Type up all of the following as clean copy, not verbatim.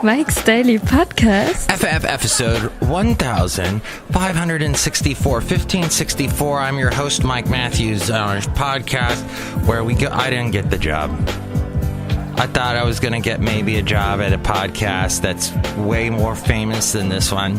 Mike's Daily Podcast. FF episode 1564-1564. I'm your host, Mike Matthews, on our podcast where we go. I didn't get the job. I thought I was going to get maybe a job at a podcast that's way more famous than this one,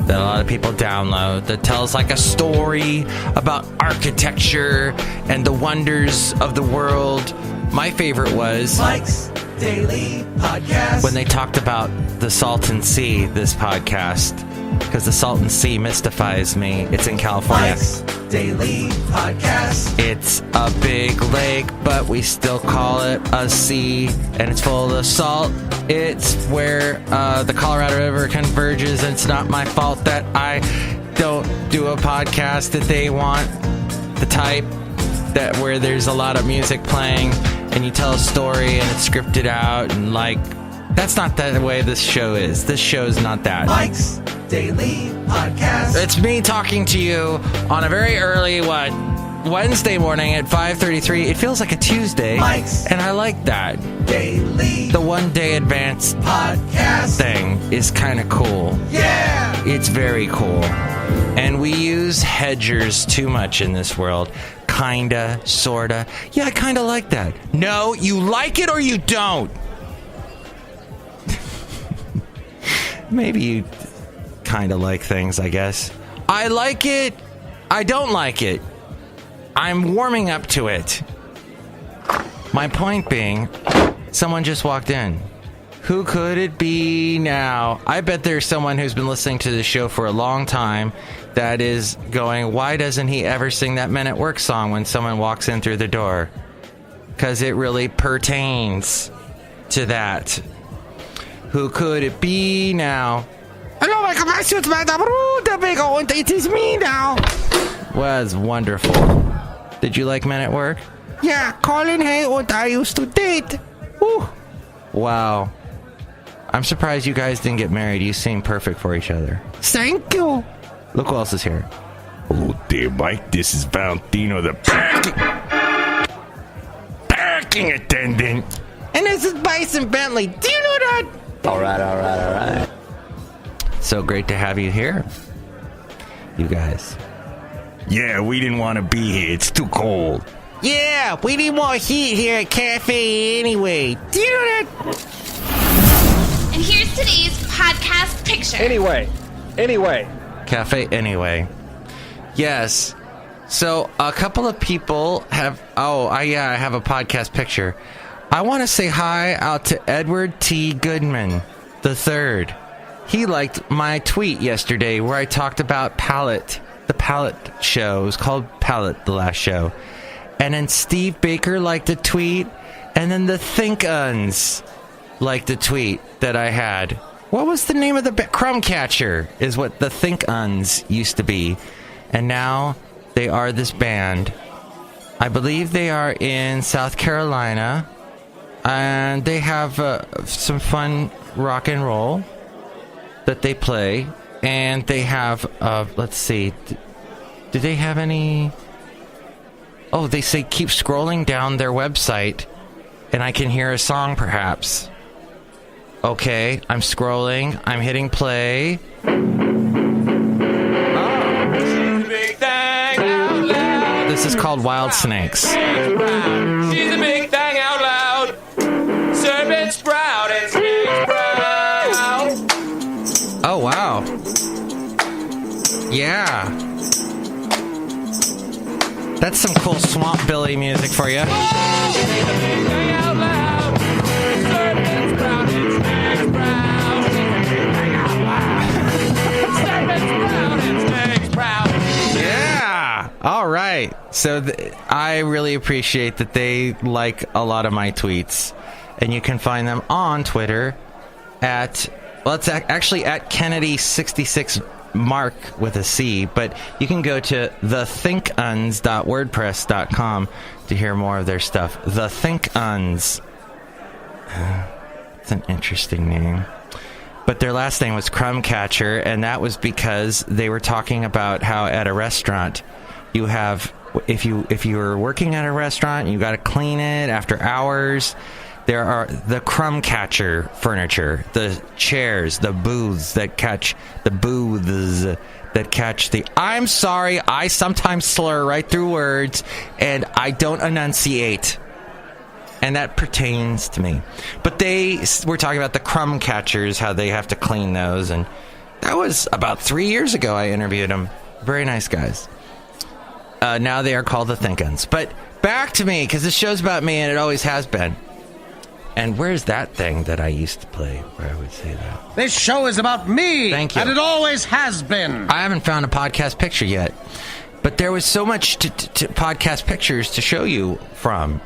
that a lot of people download, that tells like a story about architecture and the wonders of the world. My favorite was Mike's Daily Podcast, when they talked about the Salton Sea, this podcast, because the Salton Sea mystifies me. It's in California. Mike's Daily Podcast. It's a big lake, but we still call it a sea, and it's full of salt. It's where the Colorado River converges, and it's not my fault that I don't do a podcast that they want, the type that where there's a lot of music playing and you tell a story and it's scripted out, and like, that's not the way this show is. This show is not that. Mike's Daily Podcast. It's me talking to you on a very early Wednesday morning at 5:33. It feels like a Tuesday, Mike's and I like that. Daily The 1 day advance Podcast thing is kind of cool. Yeah! It's very cool. And we use hedgers too much in this world. Kinda, sorta. Yeah, I kinda like that. No, you like it or you don't. Maybe you kinda like things, I guess. I like it. I don't like it. I'm warming up to it. My point being, someone just walked in. Who could it be now? I bet there's someone who's been listening to the show for a long time that is going, why doesn't he ever sing that Men at Work song when someone walks in through the door? Because it really pertains to that. Who could it be now? Hello, my compatriots, Madame Rootabega, and it is me now. Was wonderful. Did you like Men at Work? Yeah, Colin Haywood, I used to date. Woo. Wow. I'm surprised you guys didn't get married. You seem perfect for each other. Thank you. Look who else is here. Oh, dear Mike, this is Valentino, the parking attendant. And this is Bison Bentley. Do you know that? All right. So great to have you here, you guys. Yeah, we didn't want to be here. It's too cold. Yeah, we need more heat here at Cafe anyway. Do you know that? And here's today's podcast picture. Anyway. Cafe anyway. Yes. So a couple of people have... I have a podcast picture. I want to say hi out to Edward T. Goodman III. He liked my tweet yesterday where I talked about Palette. The Palette show. It was called Palette, the last show. And then Steve Baker liked a tweet. And then the Think-Uns liked a tweet that I had. What was the name of the Crumb Catcher is what the Think-Uns used to be. And now they are this band. I believe they are in South Carolina. And they have some fun rock and roll that they play. And they have, let's see. Do they have any... Oh, they say keep scrolling down their website. And I can hear a song, perhaps. Okay, I'm scrolling. I'm hitting play. This is called Wild Snakes. She's a big thing out loud. Serpent sprout and snake sprout. Oh, wow. Yeah. That's some cool Swamp Billy music for you. She's a big thing out loud. Serpent sprout and snake sprout. She's a big thing out loud. Serpent sprout and snake sprout. Yeah. All right. So I really appreciate that they like a lot of my tweets. And you can find them on Twitter at... Well, it's actually at Kennedy66 Mark with a C, but you can go to thethinkuns.wordpress.com to hear more of their stuff. The Think-Uns. It's an interesting name. But their last name was Crumb Catcher, and that was because they were talking about how at a restaurant you have, if you're working at a restaurant, you got to clean it after hours. There are the crumb catcher furniture, the chairs, the booths that catch the... I'm sorry, I sometimes slur right through words, and I don't enunciate. And that pertains to me. But we're talking about the crumb catchers, how they have to clean those, and that was about 3 years ago I interviewed them. Very nice guys. Now they are called the Think-Uns. But back to me, because this show's about me, and it always has been. And where's that thing that I used to play where I would say that? This show is about me. Thank you. And it always has been. I haven't found a podcast picture yet. But there was so much to podcast pictures to show you from.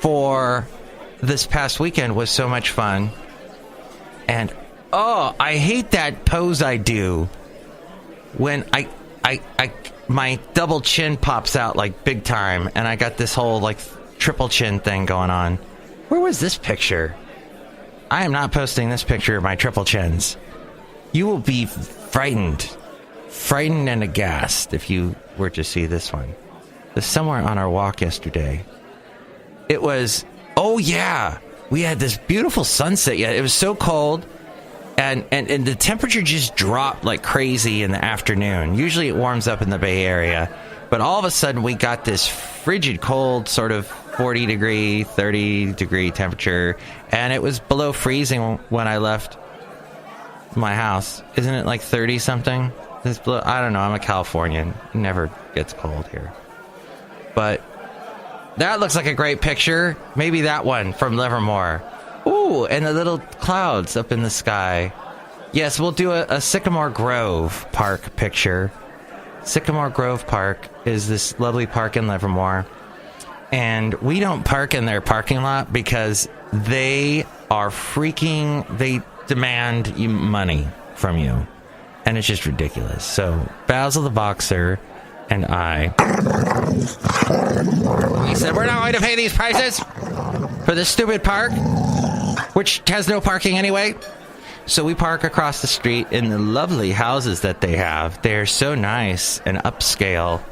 For this past weekend was so much fun. And, I hate that pose I do when my double chin pops out like big time, and I got this whole like triple chin thing going on. Where was this picture? I am not posting this picture of my triple chins. You will be frightened and aghast if you were to see this one. It was somewhere on our walk yesterday. It was, we had this beautiful sunset. Yeah, it was so cold. And the temperature just dropped like crazy in the afternoon. Usually it warms up in the Bay Area. But all of a sudden we got this frigid cold sort of 40 degree, 30 degree temperature. And it was below freezing when I left my house. Isn't it like 30 something? I don't know. I'm a Californian. It never gets cold here. But that looks like a great picture. Maybe that one from Livermore. Ooh, and the little clouds up in the sky. Yes, we'll do a Sycamore Grove Park picture. Sycamore Grove Park is this lovely park in Livermore. And we don't park in their parking lot because they demand money from you. And it's just ridiculous. So, Basil the Boxer and I... He said, we're not going to pay these prices for this stupid park, which has no parking anyway. So we park across the street in the lovely houses that they have. They're so nice and upscale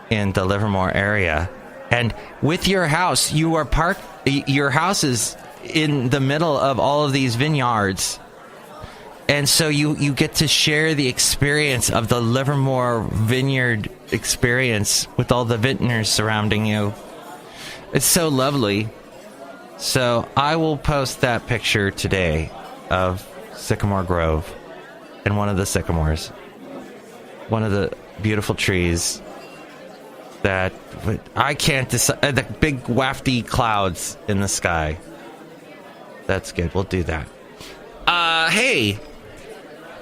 in the Livermore area. And with your house, your house is in the middle of all of these vineyards. And so you get to share the experience of the Livermore vineyard experience with all the vintners surrounding you. It's so lovely. So I will post that picture today of Sycamore Grove and one of the sycamores. One of the beautiful trees that I can't decide. The big wafty clouds in the sky. That's good. We'll do that. Hey,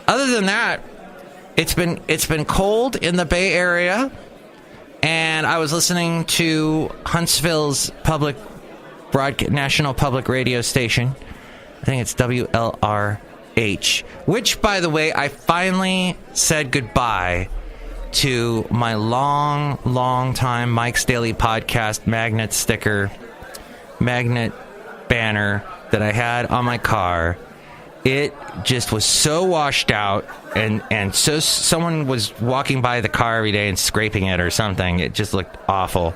other than that, it's been cold in the Bay Area, and I was listening to Huntsville's national public radio station. I think it's WLRH, which, by the way, I finally said goodbye to my long time Mike's Daily Podcast magnet banner that I had on my car. It just was so washed out, and so someone was walking by the car every day and scraping it or something. It just looked awful.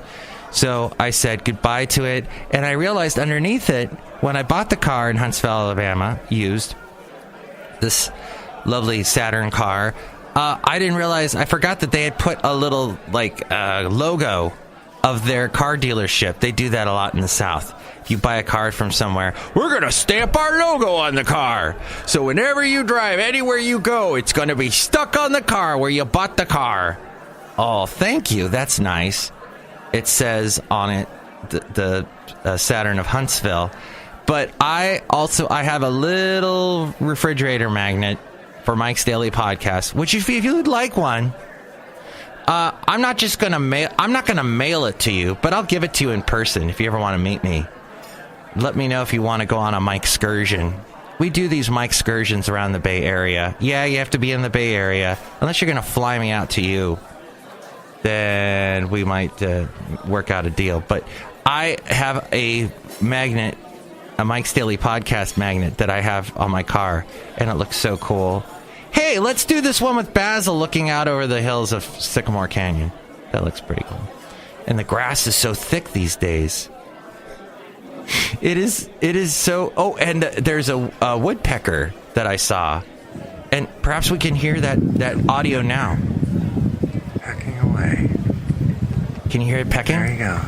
So I said goodbye to it, and I realized underneath it, when I bought the car in Huntsville, Alabama, used this lovely Saturn car, I didn't realize, I forgot that they had put a little logo of their car dealership. They do that a lot in the South. If you buy a car from somewhere, we're going to stamp our logo on the car. So whenever you drive, anywhere you go, it's going to be stuck on the car where you bought the car. Oh, thank you. That's nice. It says on it the Saturn of Huntsville. But I have a little refrigerator magnet for Mike's Daily Podcast, which if you'd like one, I'm not going to mail it to you, but I'll give it to you in person if you ever want to meet me. Let me know if you want to go on a Mike excursion. We do these Mike excursions around the Bay Area. Yeah, you have to be in the Bay Area. Unless you're going to fly me out to you, then we might work out a deal. But I have a magnet, a Mike's Daily Podcast magnet that I have on my car, and it looks so cool. Hey, let's do this one with Basil looking out over the hills of Sycamore Canyon. That looks pretty cool. And the grass is so thick these days. It is so... Oh, and there's a woodpecker that I saw. And perhaps we can hear that audio now. Pecking away. Can you hear it pecking? There you go.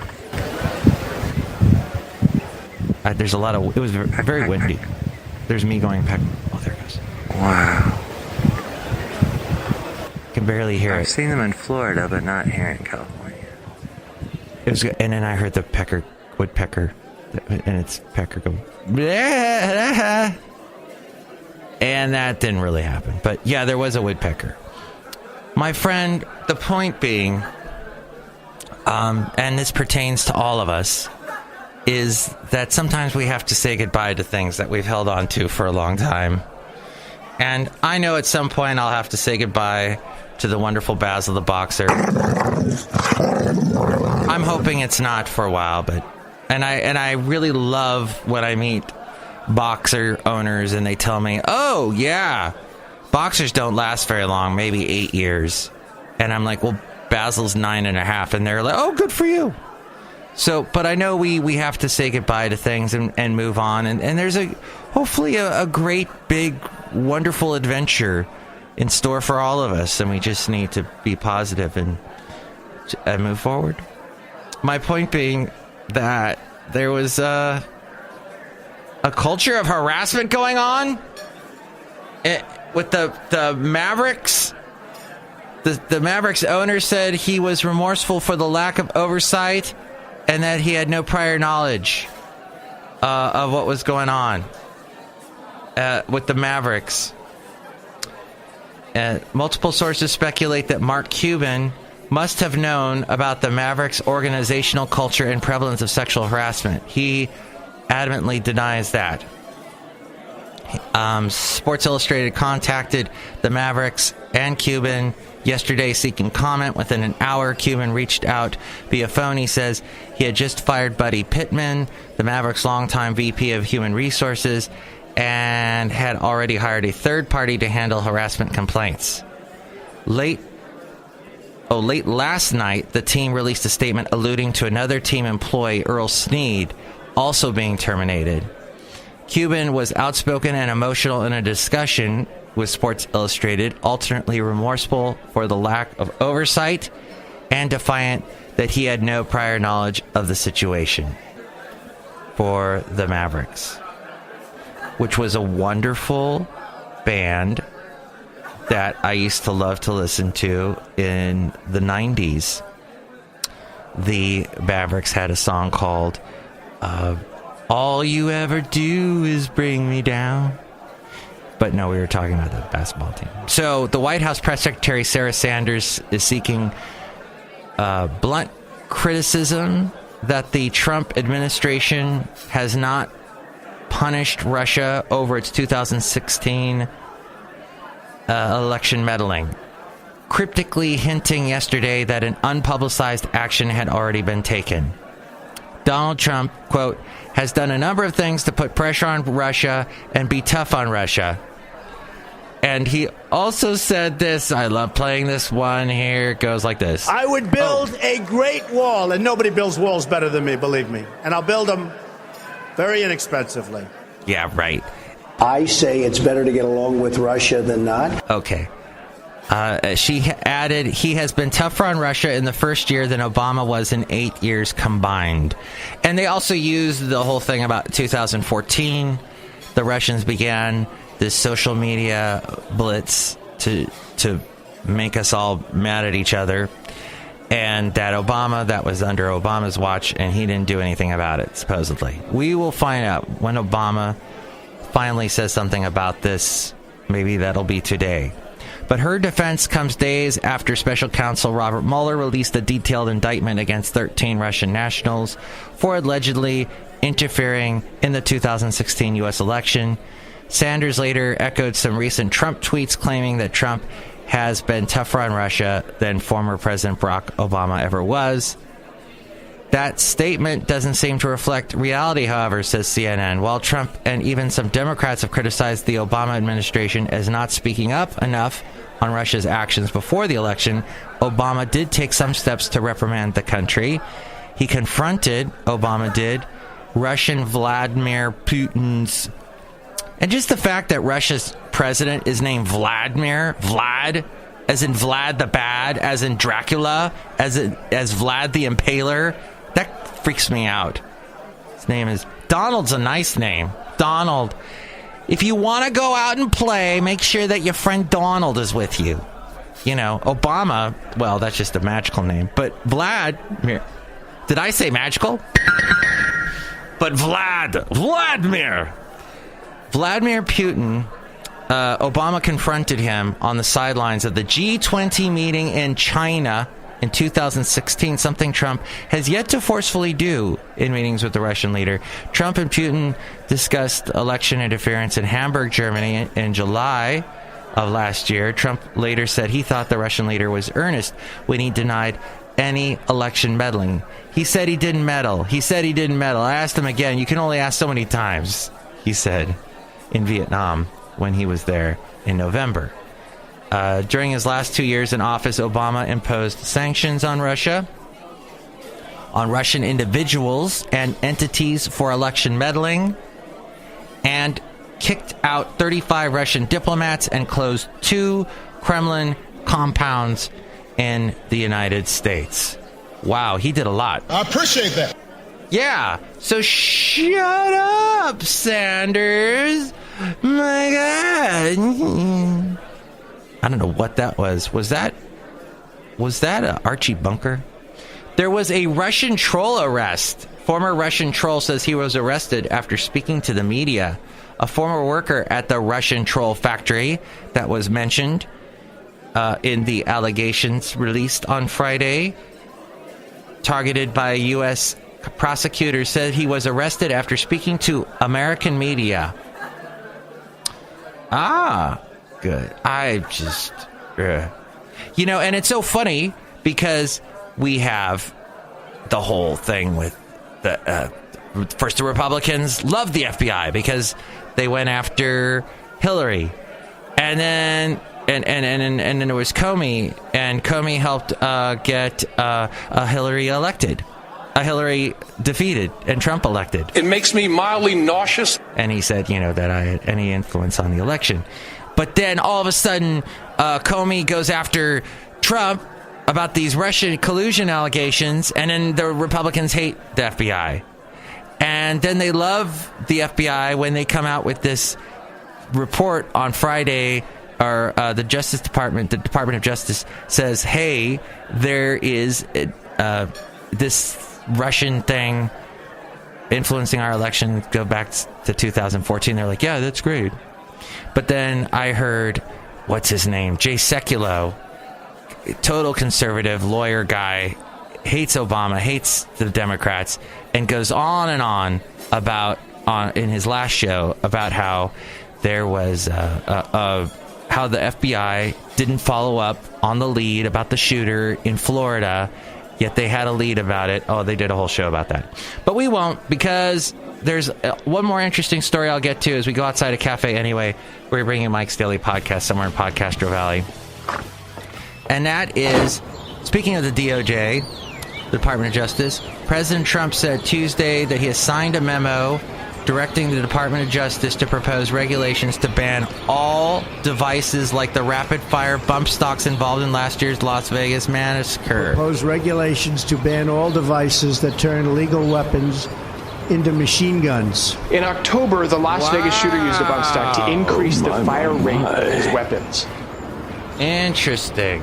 There's a lot of... It was very windy. There's me going peck. Oh, there it goes. Wow. Can barely hear I've it. seen them in Florida, but not here in California. It was good. And then I heard the woodpecker, and it's pecker go. And that didn't really happen. But yeah, there was a woodpecker. My friend, the point being, and this pertains to all of us, is that sometimes we have to say goodbye to things that we've held on to for a long time. And I know at some point I'll have to say goodbye to the wonderful Basil the boxer. I'm hoping it's not for a while, but and I really love when I meet boxer owners and they tell me, "Oh yeah, boxers don't last very long, maybe 8 years," and I'm like, "Well, Basil's 9.5," and they're like, "Oh, good for you." So, but I know we have to say goodbye to things and move on, and there's hopefully a great big wonderful adventure in store for all of us, and we just need to be positive and move forward. My point being that there was a culture of harassment going on with the Mavericks. The Mavericks owner said he was remorseful for the lack of oversight and that he had no prior knowledge of what was going on with the Mavericks. Multiple sources speculate that Mark Cuban must have known about the Mavericks' organizational culture and prevalence of sexual harassment. He adamantly denies that. Sports Illustrated contacted the Mavericks and Cuban yesterday seeking comment. Within an hour, Cuban reached out via phone. He says he had just fired Buddy Pittman, the Mavericks' longtime VP of Human Resources, and had already hired a third party to handle harassment complaints. Late last night, the team released a statement alluding to another team employee, Earl Sneed, also being terminated. Cuban was outspoken and emotional in a discussion with Sports Illustrated, alternately remorseful for the lack of oversight and defiant that he had no prior knowledge of the situation for the Mavericks, which was a wonderful band that I used to love to listen to in the 90s. The Mavericks had a song called All You Ever Do Is Bring Me Down. But no, we were talking about the basketball team. So the White House Press Secretary Sarah Sanders is seeking blunt criticism that the Trump administration has not punished Russia over its 2016 election meddling, cryptically hinting yesterday that an unpublicized action had already been taken. Donald Trump, quote, has done a number of things to put pressure on Russia and be tough on Russia. And he also said this. I love playing this one here. It goes like this. I would build a great wall, and nobody builds walls better than me, believe me. And I'll build them very inexpensively. Yeah, right. I say it's better to get along with Russia than not. Okay. She added, he has been tougher on Russia in the first year than Obama was in 8 years combined. And they also used the whole thing about 2014. The Russians began this social media blitz to make us all mad at each other. And that was under Obama's watch, and he didn't do anything about it, supposedly. We will find out when Obama finally says something about this. Maybe that'll be today. But her defense comes days after Special Counsel Robert Mueller released a detailed indictment against 13 Russian nationals for allegedly interfering in the 2016 U.S. election. Sanders later echoed some recent Trump tweets claiming that Trump has been tougher on Russia than former President Barack Obama ever was. That statement doesn't seem to reflect reality, however, says CNN. While Trump and even some Democrats have criticized the Obama administration as not speaking up enough on Russia's actions before the election, Obama did take some steps to reprimand the country. Obama did, Russian Vladimir Putin's, and just the fact that Russia's president is named Vladimir, Vlad, as in Vlad the Bad, as in Dracula, as Vlad the Impaler, that freaks me out. His name is Donald's a nice name. Donald. If you want to go out and play, make sure that your friend Donald is with you. You know, Obama, well, that's just a magical name. But Vladimir, did I say magical? But Vladimir Putin, Obama confronted him on the sidelines of the G20 meeting in China in 2016, something Trump has yet to forcefully do in meetings with the Russian leader. Trump and Putin discussed election interference in Hamburg, Germany in July of last year. Trump later said he thought the Russian leader was earnest when he denied any election meddling. He said he didn't meddle. I asked him again. You can only ask so many times, he said, in Vietnam when he was there in November. During his last 2 years in office, Obama imposed sanctions on Russia, on Russian individuals and entities for election meddling, and kicked out 35 Russian diplomats and closed 2 Kremlin compounds in the United States. Wow, he did a lot. I appreciate that. Yeah, so shut up, Sanders. My God. I don't know what that was. Was that Archie Bunker? There was a Russian troll arrest. Former Russian troll says he was arrested after speaking to the media. A former worker at the Russian troll factory that was mentioned in the allegations released on Friday, targeted by U.S. prosecutors, said he was arrested after speaking to American media. Good. And it's so funny because we have the whole thing with first the Republicans loved the FBI because they went after Hillary, and then it was Comey, and Comey helped get Hillary elected. Hillary defeated and Trump elected. It makes me mildly nauseous. And he said, that I had any influence on the election. But then all of a sudden, Comey goes after Trump about these Russian collusion allegations, and then the Republicans hate the FBI. And then they love the FBI when they come out with this report on Friday, or the Department of Justice says, hey, there is this Russian thing influencing our election. Go back to 2014. They're like, yeah, that's great. But then I heard, what's his name? Jay Sekulow, total conservative lawyer guy, hates Obama, hates the Democrats, and goes on and on about, in his last show, about how there was how the FBI didn't follow up on the lead about the shooter in Florida, yet they had a lead about it. Oh, they did a whole show about that. But we won't, because there's one more interesting story I'll get to as we go outside a cafe anyway. We're bringing Mike's Daily Podcast somewhere in Podcastro Valley. And that is, speaking of the DOJ, the Department of Justice, President Trump said Tuesday that he has signed a memo directing the Department of Justice to propose regulations to ban all devices like the rapid-fire bump stocks involved in last year's Las Vegas massacre. Propose regulations to ban all devices that turn legal weapons into machine guns. In October, the Las Vegas shooter used a bump stock to increase the fire rate of his weapons. Interesting.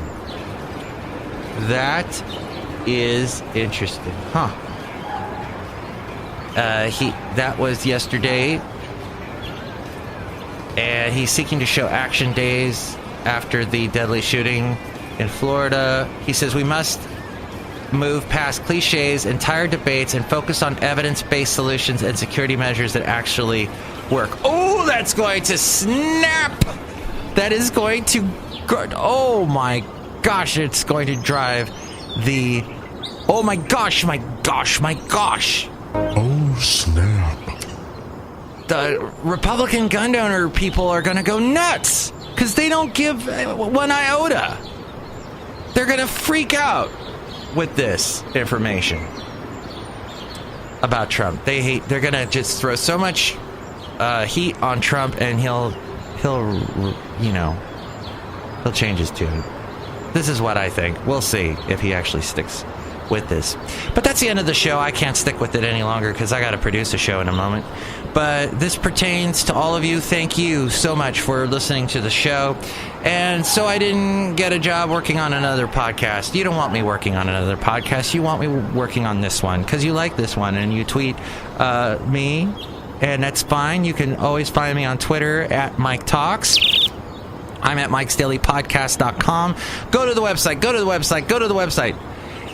That is interesting. Huh. That was yesterday, and he's seeking to show action days after the deadly shooting in Florida. He says we must move past cliches and tired debates and focus on evidence-based solutions and security measures that actually work. Oh, that's going to snap! That is going to... Oh my gosh, it's going to drive the... Oh my gosh, my gosh, my gosh! Oh, snap. The Republican gun owner people are going to go nuts because they don't give one iota. They're going to freak out with this information. about Trump. They're going to just throw so much heat on Trump, and he'll change his tune. This is what I think. We'll see if he actually sticks with this. But that's the end of the show. I can't stick with it any longer because I got to produce a show in a moment. But this pertains to all of you. Thank you so much for listening to the show. And so I didn't get a job working on another podcast. You don't want me working on another podcast. You want me working on this one because you like this one and you tweet me, and that's fine. You can always find me on Twitter at Mike Talks. I'm at MIKEs-DAILY-PODCAST.com. Go to the website.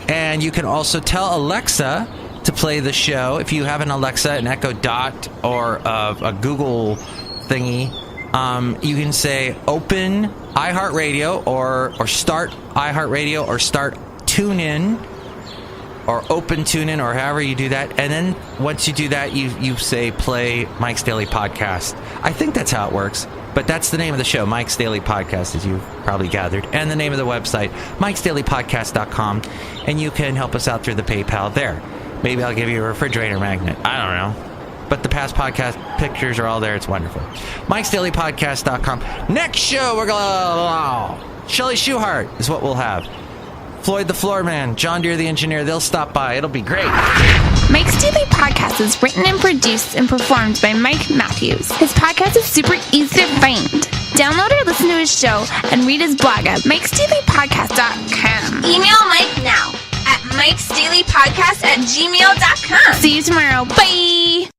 And you can also tell Alexa to play the show. If you have an Alexa, an Echo Dot, or a Google thingy, you can say open iHeartRadio or start iHeartRadio or start TuneIn or open TuneIn or however you do that. And then once you do that, you say play Mike's Daily Podcast. I think that's how it works. But that's the name of the show, Mike's Daily Podcast, as you've probably gathered. And the name of the website, MIKEs-DAILY-PODCAST.com. And you can help us out through the PayPal there. Maybe I'll give you a refrigerator magnet. I don't know. But the past podcast pictures are all there. It's wonderful. MIKEs-DAILY-PODCAST.com. Next show, we're going to... Chely Shoehart is what we'll have. Floyd the Floorman, John Deere the Engineer, they'll stop by. It'll be great. Mike's Daily Podcast is written and produced and performed by Mike Matthews. His podcast is super easy to find. Download or listen to his show and read his blog at MIKES-DAILY-PODCAST.com. Email Mike now at MIKES-DAILY-PODCAST@gmail.com. See you tomorrow. Bye!